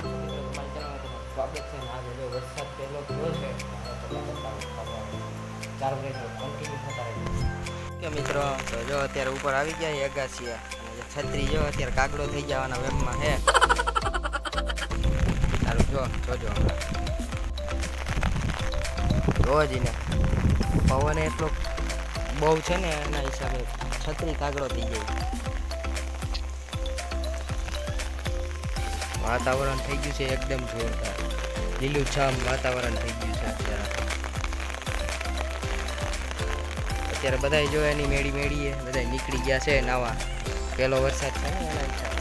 સ્વાગત છે ને આજે જો વરસાદ પહેલો થયો છે ચાર મિનિટ કન્ટિન્યુ થતા રહે કે મિત્રો તો જો અત્યારે ઉપર આવી ગયા અગાસી અને છત્રી જો અત્યારે કાગડો થઈ જવાના વેમમાં હે સારું જોજો રોજીને પવન એટલો બહુ છે ને એના હિસાબે છત્રી કાગડો થઈ જાય. વાતાવરણ થઈ ગયું છે એકદમ જોરદાર લીલુંછમ વાતાવરણ થઈ ગયું છે અત્યારે બધા જો એની મેળી બધા નીકળી ગયા છે નાવા પહેલો વરસાદ છે ને એના હિસાબે.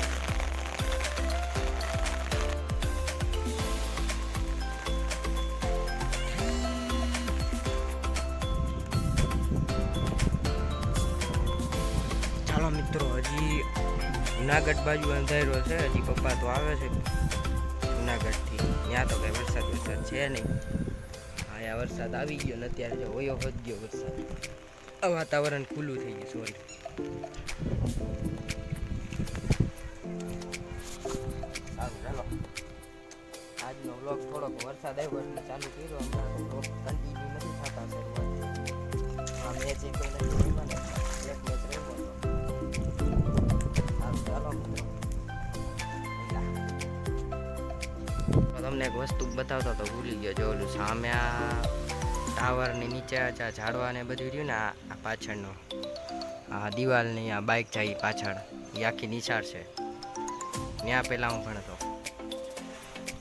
ચાલો મિત્રો હજી જુનાગઢ બાજુ અંધારો છે હજી પપ્પા તો આવે છે જુનાગઢથી ત્યાં તો કઈ વરસાદ છે નહીં. અહીંયા વરસાદ આવી ગયો ને અત્યારે જો હોયો હોત ગયો વરસાદ વાતાવરણ ખુલ્લું થઈ ગયું સોરી. સારું ચાલો આજનો વ્લોગ થોડોક વરસાદ આવ્યો એટલે ચાલુ કર્યો હમણાં વ્લોગ કન્ટિન્યુ નથી થતા શરૂઆત આ મેચ એ કોઈ નથી રમવાને એક મેચ રમવો તમને એક વસ્તુ બતાવતો તો ભૂલી ગયો જો ઓલું સામે આ ટાવરની નીચે ઝાડવા ને બધું રહ્યું ને આ પાછળનો આ દિવાલની આ બાઇક જાય પાછળ એ આખી નિશાળ છે. ત્યાં પહેલાં હું ભણતો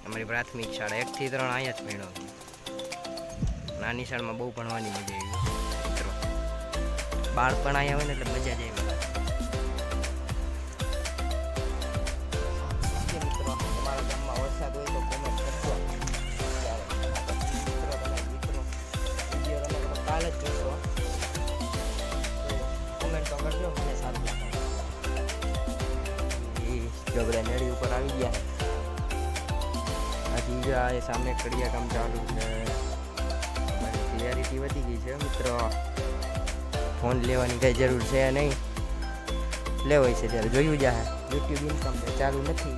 અમારી પ્રાથમિક શાળા 1 થી 3 અહીંયા જ ભણ્યો. આ નિશાળમાં બહુ ભણવાની મજા આવી મિત્રો બાળપણ અહીંયા હોય ને એટલે મજા જ આવી. કાલે જ જોશો કોમેન્ટ તો કરજો મને સારું લાગે. જો બધા નેડી ઉપર આવી ગયા હજી આ સામે કડિયા કામ ચાલુ છે. અમારી ક્લિયરિટી વધી ગઈ છે મિત્રો ફોન લેવાની કઈ જરૂર છે નહીં લેવાય છે ત્યારે જોયું જાય યુટ્યુબ ઇન્કમ ચાલુ નથી